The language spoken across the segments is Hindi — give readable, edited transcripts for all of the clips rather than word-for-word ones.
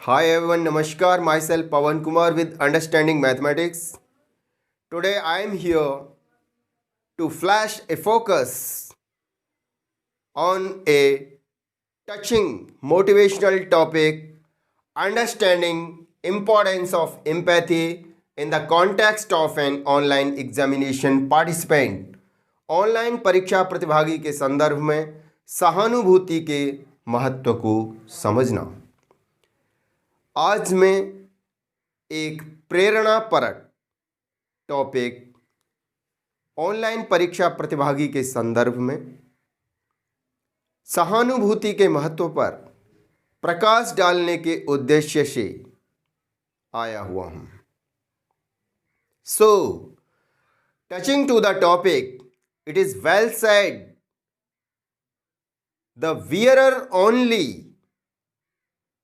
Hi everyone, Namaskar. Myself Pawan Kumar with Understanding Mathematics. Today I am here to flash a focus on a touching motivational topic, understanding importance of empathy in the context of an online examination participant. Online परीक्षा प्रतिभागी के संदर्भ में सहानुभूति के महत्व को समझना। आज मैं एक प्रेरणापरक टॉपिक ऑनलाइन परीक्षा प्रतिभागी के संदर्भ में सहानुभूति के महत्व पर प्रकाश डालने के उद्देश्य से आया हुआ हूँ। Touching to the topic, it is well said, the wearer only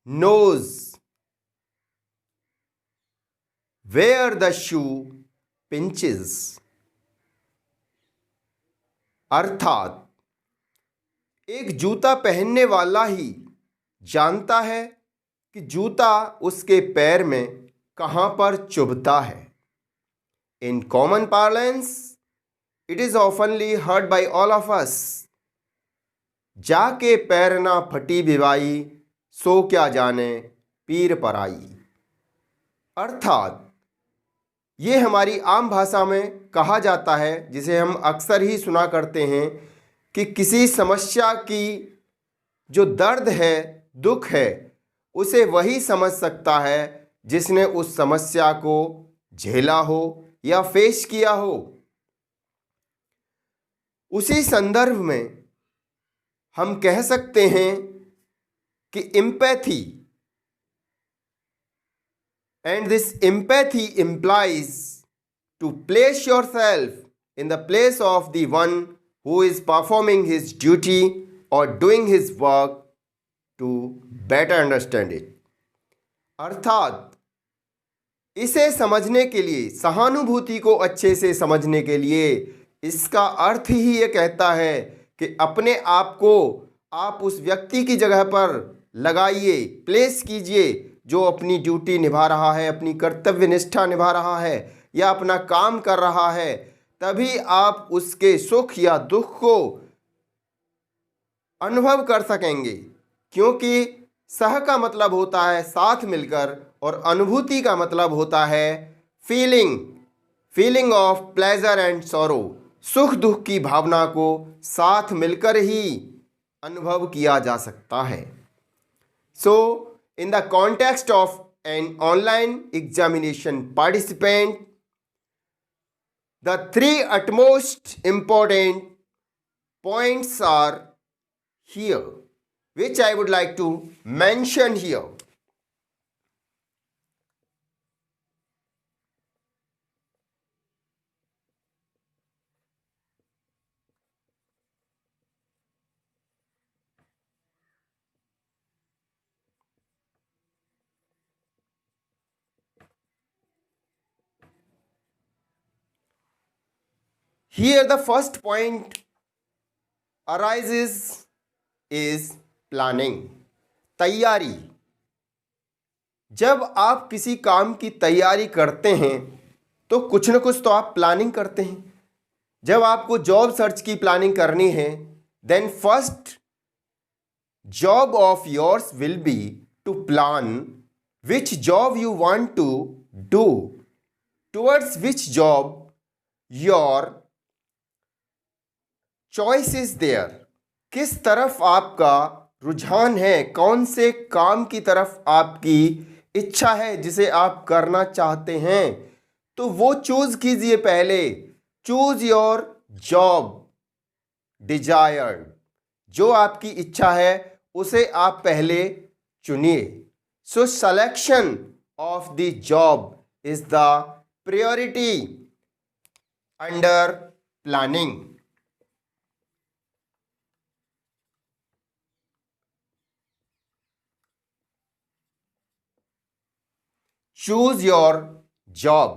knows where the shoe pinches. अर्थात एक जूता पहनने वाला ही जानता है कि जूता उसके पैर में कहाँ पर चुभता है। In common parlance, it is oftenly heard by all of us, जाके पैर ना फटी भिवाई, सो क्या जाने पीर पर आई। अर्थात ये हमारी आम भाषा में कहा जाता है, जिसे हम अक्सर ही सुना करते हैं कि किसी समस्या की जो दर्द है, दुख है, उसे वही समझ सकता है जिसने उस समस्या को झेला हो या फेस किया हो। उसी संदर्भ में हम कह सकते हैं कि empathy, and this empathy implies to place yourself in the place of the one who is performing his duty or doing his work to better understand it. अर्थात इसे समझने के लिए, सहानुभूति को अच्छे से समझने के लिए, इसका अर्थ ही ये कहता है कि अपने आप को आप उस व्यक्ति की जगह पर लगाइए, प्लेस कीजिए जो अपनी ड्यूटी निभा रहा है, अपनी कर्तव्य निष्ठा निभा रहा है या अपना काम कर रहा है। तभी आप उसके सुख या दुख को अनुभव कर सकेंगे, क्योंकि सह का मतलब होता है साथ मिलकर और अनुभूति का मतलब होता है feeling of pleasure and sorrow. सुख दुख की भावना को साथ मिलकर ही अनुभव किया जा सकता है। In the context of an online examination participant, the three utmost important points are here, which I would like to mention here. Here the first point arises is planning, तैयारी। जब आप किसी काम की तैयारी करते हैं तो कुछ न कुछ तो आप प्लानिंग करते हैं। जब आपको जॉब सर्च की प्लानिंग करनी है, then first job of yours will be to plan which job you want to do, towards which job your choice is there. किस तरफ आपका रुझान है, कौन से काम की तरफ आपकी इच्छा है जिसे आप करना चाहते हैं, तो वो चूज कीजिए। पहले चूज योर जॉब डिजायर्ड, जो आपकी इच्छा है उसे आप पहले चुनिए। So selection of the job is the priority under planning. Choose your job,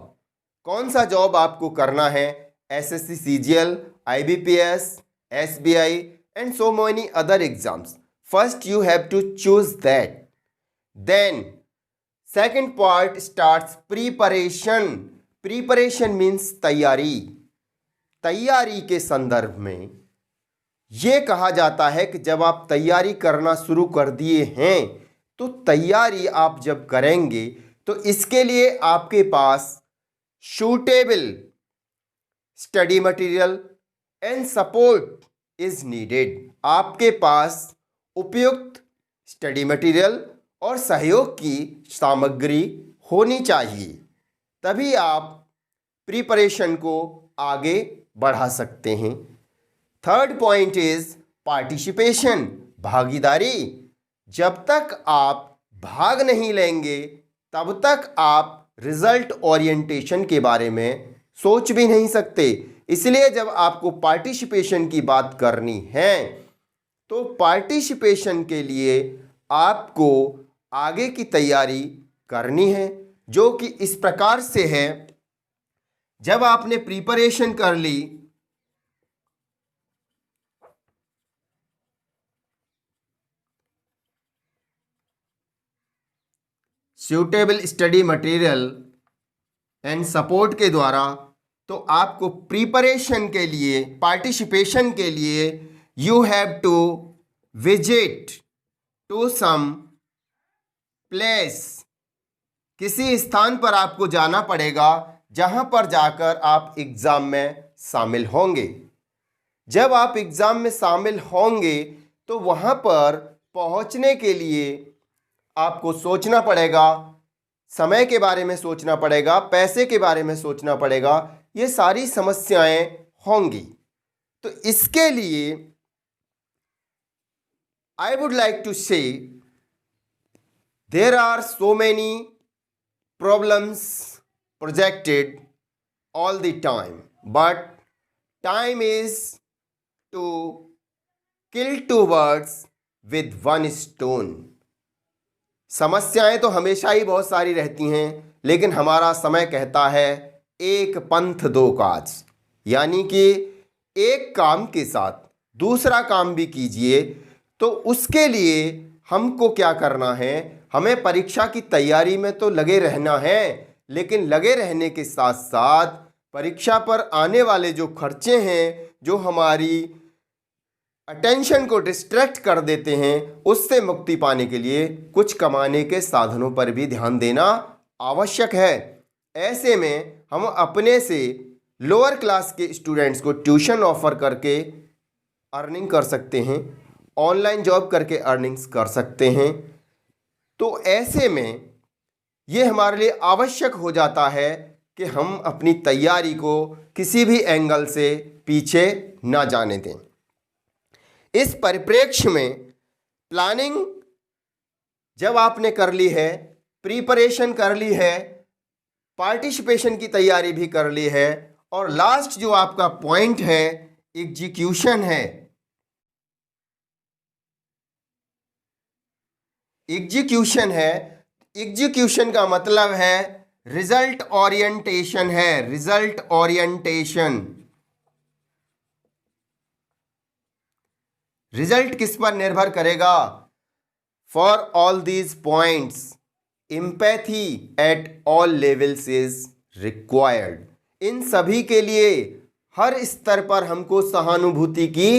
कौन सा जॉब आपको करना है। SSC CGL, IBPS, SBI and so many other exams. First you have to choose that, then Second part starts preparation. Preparation means तैयारी. तैयारी के संदर्भ में ये कहा जाता है कि जब आप तैयारी करना शुरू कर दिए हैं तो तैयारी आप जब करेंगे तो इसके लिए आपके पास suitable study material and support is needed. आपके पास उपयुक्त स्टडी मटेरियल और सहयोग की सामग्री होनी चाहिए, तभी आप प्रिपरेशन को आगे बढ़ा सकते हैं. थर्ड पॉइंट इज पार्टिसिपेशन, भागीदारी. जब तक आप भाग नहीं लेंगे तब तक आप रिजल्ट ओरिएंटेशन के बारे में सोच भी नहीं सकते. इसलिए जब आपको पार्टिसिपेशन की बात करनी है तो पार्टिसिपेशन के लिए आपको आगे की तैयारी करनी है, जो कि इस प्रकार से है. जब आपने प्रिपरेशन कर ली, suitable study material and support के द्वारा, तो आपको प्रिपरेशन के लिए, पार्टिसिपेशन के लिए you have to visit to some place. किसी स्थान पर आपको जाना पड़ेगा जहां पर जाकर आप एग्ज़ाम में शामिल होंगे. जब आप एग्ज़ाम में शामिल होंगे तो वहां पर पहुंचने के लिए आपको सोचना पड़ेगा, समय के बारे में सोचना पड़ेगा, पैसे के बारे में सोचना पड़ेगा. ये सारी समस्याएं होंगी. तो इसके लिए I would like to say there are so many problems projected all the time, but time is to kill two birds with one stone. समस्याएं तो हमेशा ही बहुत सारी रहती हैं, लेकिन हमारा समय कहता है एक पंथ दो काज, यानी कि एक काम के साथ दूसरा काम भी कीजिए. तो उसके लिए हमको क्या करना है, हमें परीक्षा की तैयारी में तो लगे रहना है, लेकिन लगे रहने के साथ साथ परीक्षा पर आने वाले जो खर्चे हैं, जो हमारी अटेंशन को डिस्ट्रैक्ट कर देते हैं, उससे मुक्ति पाने के लिए कुछ कमाने के साधनों पर भी ध्यान देना आवश्यक है. ऐसे में हम अपने से लोअर क्लास के स्टूडेंट्स को ट्यूशन ऑफर करके अर्निंग कर सकते हैं, ऑनलाइन जॉब करके अर्निंग्स कर सकते हैं. तो ऐसे में ये हमारे लिए आवश्यक हो जाता है कि हम अपनी तैयारी को किसी भी एंगल से पीछे ना जाने दें. इस परिप्रेक्ष्य में प्लानिंग जब आपने कर ली है, प्रिपरेशन कर ली है, पार्टिसिपेशन की तैयारी भी कर ली है, और लास्ट जो आपका पॉइंट है एग्जीक्यूशन है. एग्जीक्यूशन है, एग्जीक्यूशन का मतलब है रिजल्ट ओरिएंटेशन है. रिजल्ट ओरिएंटेशन, रिजल्ट किस पर निर्भर करेगा? For all these points empathy at all levels is required. इन सभी के लिए हर स्तर पर हमको सहानुभूति की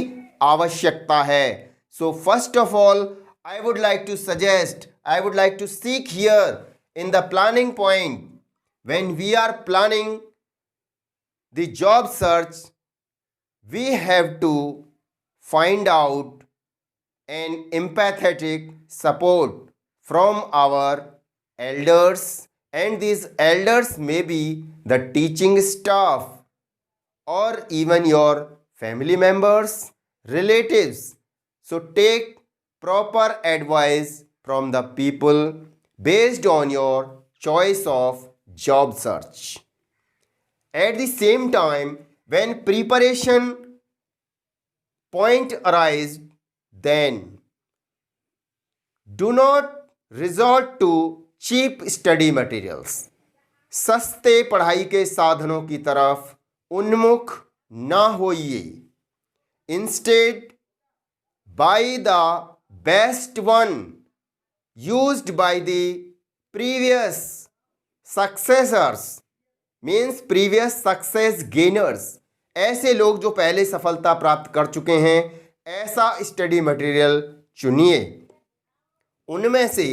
आवश्यकता है. So first of all I would like to suggest, I would like to seek here in the planning point, when we are planning the job search, we have to find out an empathetic support from our elders, and these elders may be the teaching staff or even your family members, relatives. So take proper advice from the people based on your choice of job search. At the same time, when preparation point arise, then do not resort to cheap study materials. सस्ते पढ़ाई के साधनों की तरफ उन्मुख ना होइए. Instead, buy the best one used by the previous successors means previous success gainers, ऐसे लोग जो पहले सफलता प्राप्त कर चुके हैं, ऐसा स्टडी मटेरियल चुनिए। उनमें से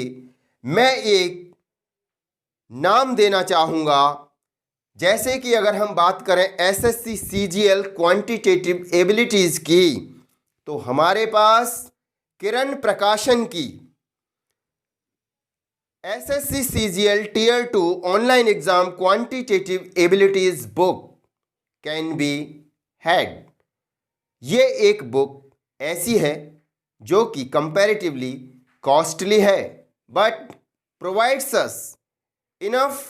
मैं एक नाम देना चाहूँगा, जैसे कि अगर हम बात करें एसएससी सीजीएल क्वांटिटेटिव एबिलिटीज़ की, तो हमारे पास किरण प्रकाशन की SSC CGL tier 2 online exam quantitative abilities book can be had. ये एक बुक ऐसी है जो कि कंपैरेटिवली कॉस्टली है, but provides us enough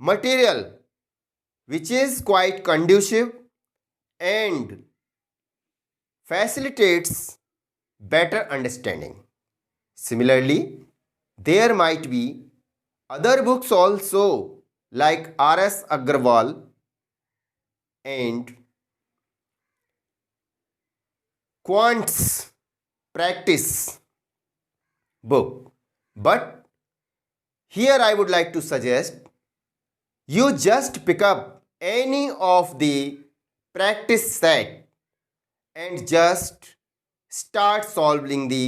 material which is quite conducive and facilitates better understanding. Similarly, there might be other books also like R.S. Agarwal and Quant's practice book, but here I would like to suggest you just pick up any of the practice set and just start solving the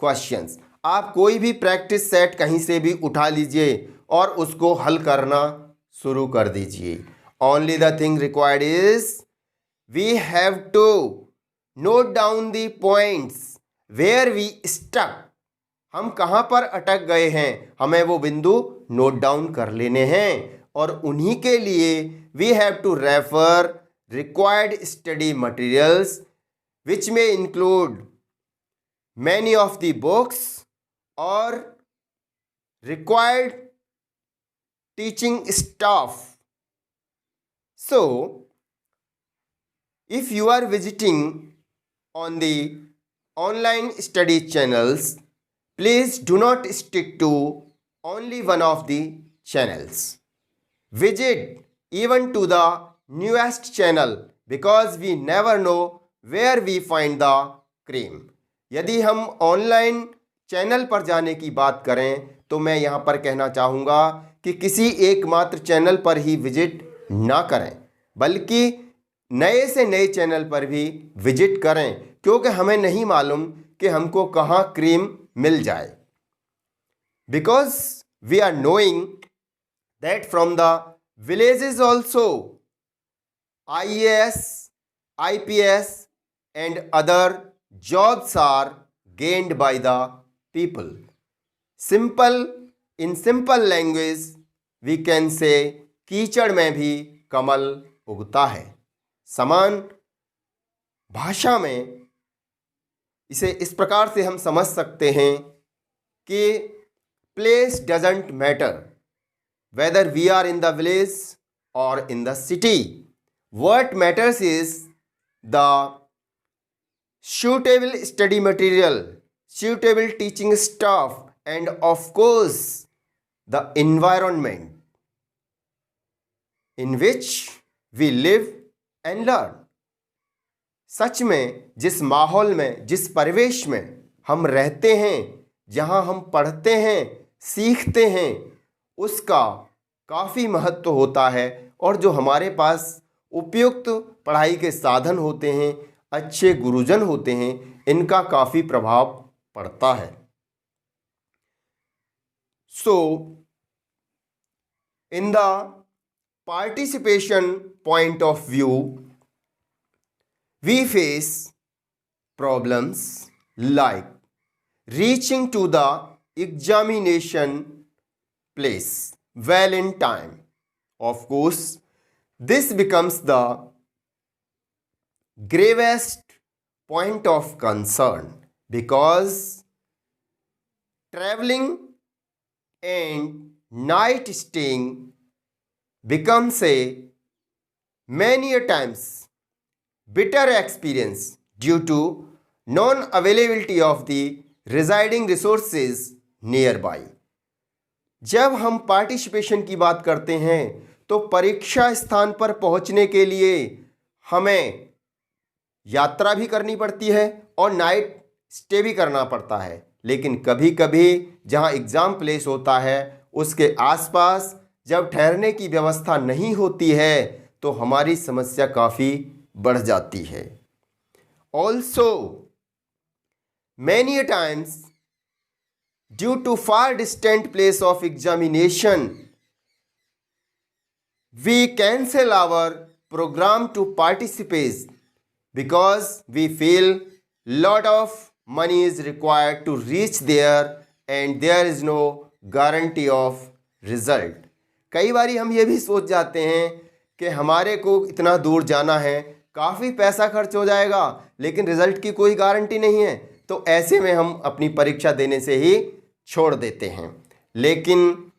questions. आप कोई भी प्रैक्टिस सेट कहीं से भी उठा लीजिए और उसको हल करना शुरू कर दीजिए। Only the thing required is we have to note down the points where we stuck. हम कहाँ पर अटक गए हैं, हमें वो बिंदु नोट डाउन कर लेने हैं, और उन्हीं के लिए we have to refer required study materials which में include many of the books और required teaching staff. So if you are visiting on the online study channels, please do not stick to only one of the channels. Visit even to the newest channel because we never know where we find the cream. यदि हम ऑनलाइन चैनल पर जाने की बात करें तो मैं यहाँ पर कहना चाहूँगा कि किसी एकमात्र चैनल पर ही विजिट ना करें, बल्कि नए से नए चैनल पर भी विजिट करें, क्योंकि हमें नहीं मालूम कि हमको कहाँ क्रीम मिल जाए। Because we are knowing that from the villages also IAS, IPS and other jobs are gained by the people. In simple language we can say कीचड़ में भी कमल उगता है। समान भाषा में इसे इस प्रकार से हम समझ सकते हैं कि place doesn't matter whether we are in the village और in the city. What matters is the suitable study material, suitable teaching staff and of course the environment in which we live and learn. सच में जिस माहौल में, जिस परिवेश में हम रहते हैं, जहाँ हम पढ़ते हैं, सीखते हैं, उसका काफ़ी महत्व होता है। और जो हमारे पास उपयुक्त पढ़ाई के साधन होते हैं, अच्छे गुरुजन होते हैं, इनका काफ़ी प्रभाव पड़ता है। So in the participation point of view we face problems like reaching to the examination place well in time. Of course, this becomes the gravest point of concern because traveling and night staying becomes a many a times bitter experience due to non-availability of the residing resources nearby. जब हम पार्टिसिपेशन की बात करते हैं तो परीक्षा स्थान पर पहुंचने के लिए हमें यात्रा भी करनी पड़ती है और नाइट स्टे भी करना पड़ता है, लेकिन कभी कभी जहाँ एग्ज़ाम प्लेस होता है उसके आसपास जब ठहरने की व्यवस्था नहीं होती है तो हमारी समस्या काफ़ी बढ़ जाती है. Also many a times due to far distant place of examination we cancel our program to participate because we feel lot of money is required to reach there and there is no guarantee of result. कई बारी हम ये भी सोच जाते हैं कि हमारे को इतना दूर जाना है, काफ़ी पैसा खर्च हो जाएगा लेकिन रिज़ल्ट की कोई गारंटी नहीं है, तो ऐसे में हम अपनी परीक्षा देने से ही छोड़ देते हैं. लेकिन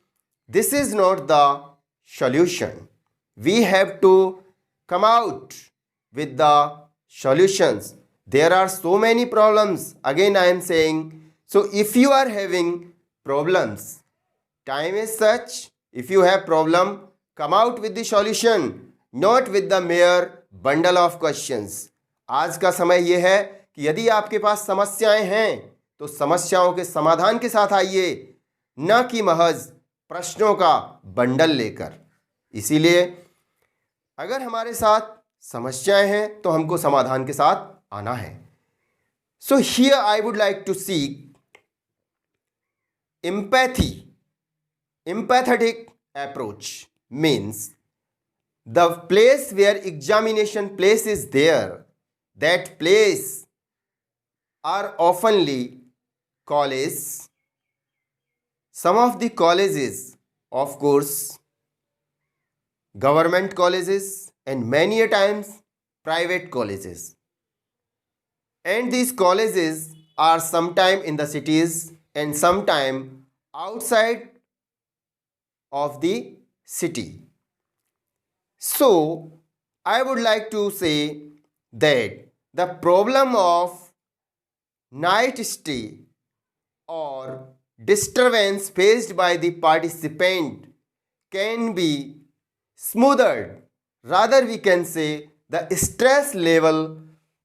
this is not the solution. We have to come out with the solutions. There are so many problems. Again, I am saying, so if you are having problems, time is such, if you have problem, come out with the solution, not with the mere bundle of questions. आज का समय यह है कि यदि आपके पास समस्याएं हैं तो समस्याओं के समाधान के साथ आइए, न कि महज प्रश्नों का बंडल लेकर. इसीलिए अगर हमारे साथ समस्याएं हैं तो हमको समाधान के साथ आना है. So here I would like to seek empathy. Empathetic approach means the place where examination place is there, that place are oftenly colleges. Some of the colleges, of course, government colleges and many a times private colleges. And these colleges are sometime in the cities and sometime outside of the city. So, I would like to say that the problem of night stay or disturbance faced by the participant can be smoothed. Rather, we can say the stress level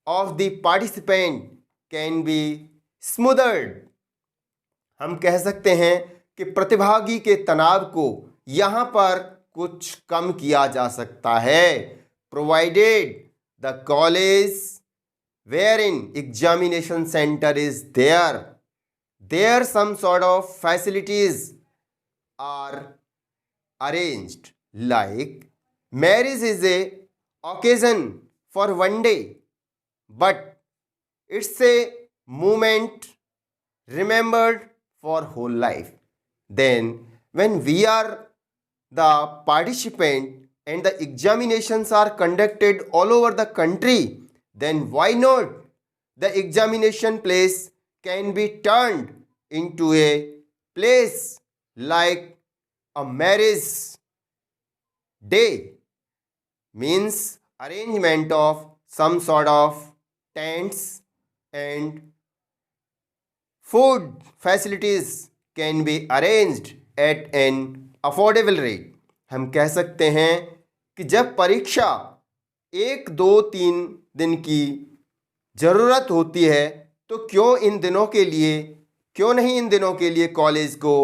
of the participant can be smoothed. हम कह सकते हैं कि प्रतिभागी के तनाव को यहाँ पर कुछ कम किया जा सकता है, provided the college wherein examination center is there some sort of facilities are arranged, like marriage is a occasion for one day but it's a moment remembered for whole life. Then when we are the participant and the examinations are conducted all over the country, then why not the examination place can be turned into a place like a marriage day, means arrangement of some sort of tents and food facilities can be arranged at an affordable rate. हम कह सकते हैं कि जब परीक्षा 1, 2, 3 दिन की ज़रूरत होती है तो क्यों नहीं इन दिनों के लिए कॉलेज को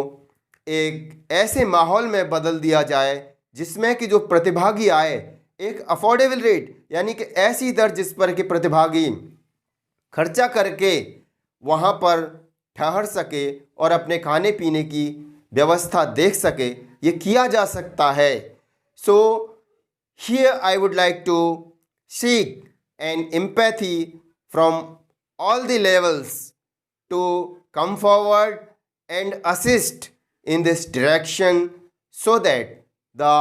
एक ऐसे माहौल में बदल दिया जाए जिसमें कि जो प्रतिभागी आए एक अफोर्डेबल रेट, यानी कि ऐसी दर जिस पर कि प्रतिभागी खर्चा करके वहाँ पर ठहर सके और अपने खाने पीने की व्यवस्था देख सके, ये किया जा सकता है. So here I would like to seek an empathy from all the levels to come forward and assist in this direction so that the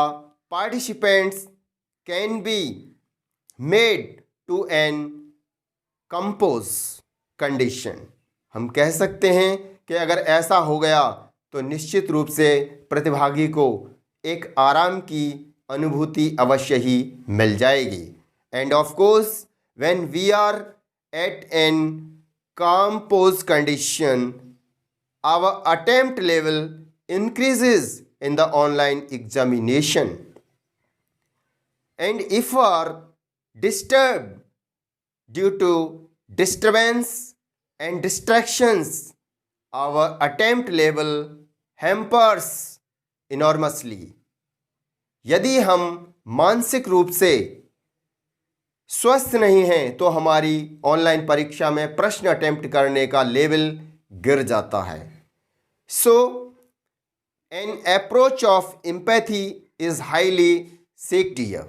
participants can be made to an compose condition. हम कह सकते हैं कि अगर ऐसा हो गया तो निश्चित रूप से प्रतिभागी को एक आराम की अनुभूति अवश्य ही मिल जाएगी. And of course when we are at an compose condition, our attempt level increases in the online examination. And if we are disturbed due to disturbance and distractions our attempt level hampers enormously. यदि हम मानसिक रूप से स्वस्थ नहीं हैं तो हमारी ऑनलाइन परीक्षा में प्रश्न अटेम्प्ट करने का लेवल गिर जाता है. सो an approach of empathy is highly sought here.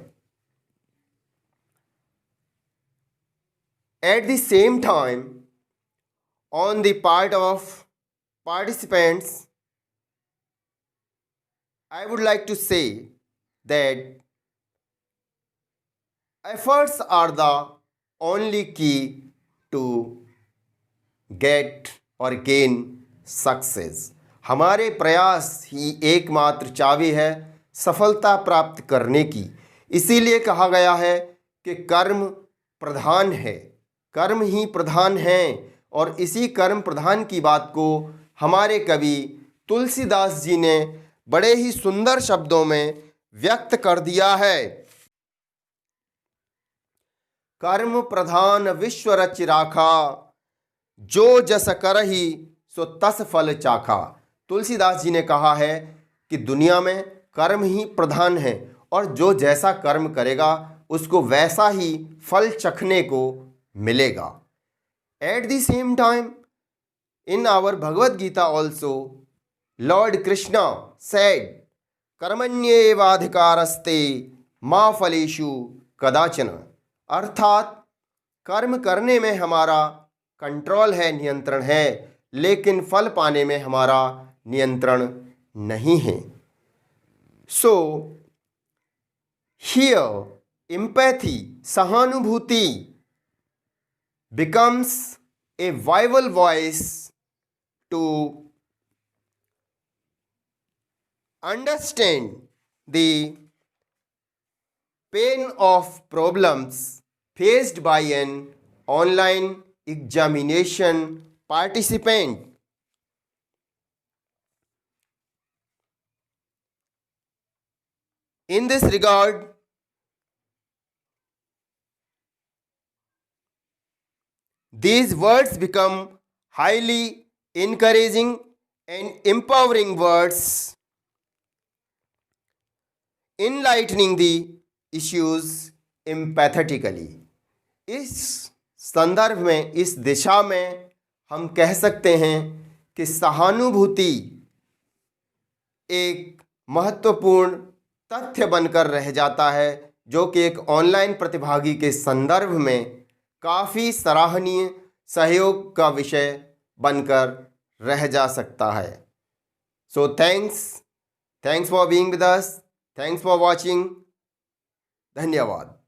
At the same time, on the part of participants, I would like to say that efforts are the only key to get or gain success. हमारे प्रयास ही एकमात्र चाबी है सफलता प्राप्त करने की. इसीलिए कहा गया है कि कर्म प्रधान है, कर्म ही प्रधान है. और इसी कर्म प्रधान की बात को हमारे कवि तुलसीदास जी ने बड़े ही सुंदर शब्दों में व्यक्त कर दिया है. कर्म प्रधान विश्व रच राखा, जो जस करहि सो तस फल चाखा. तुलसीदास जी ने कहा है कि दुनिया में कर्म ही प्रधान है और जो जैसा कर्म करेगा उसको वैसा ही फल चखने को मिलेगा. At the same time in our Bhagavad Gita also lord Krishna said कर्मण्येवाधिकारस्ते मा फलेषु कदाचन. अर्थात कर्म करने में हमारा कंट्रोल है, नियंत्रण है, लेकिन फल पाने में हमारा नियंत्रण नहीं है. सो हियर एम्पैथी, सहानुभूति becomes a vital voice to understand the pain of problems faced by an online examination participant. In this regard, these words become highly encouraging and empowering words, enlightening the issues empathetically. इस संदर्भ में, इस दिशा में हम कह सकते हैं कि सहानुभूति एक महत्वपूर्ण तथ्य बनकर रह जाता है, जो कि एक ऑनलाइन प्रतिभागी के संदर्भ में काफ़ी सराहनीय सहयोग का विषय बनकर रह जा सकता है. So thanks for being with us, thanks for watching. धन्यवाद.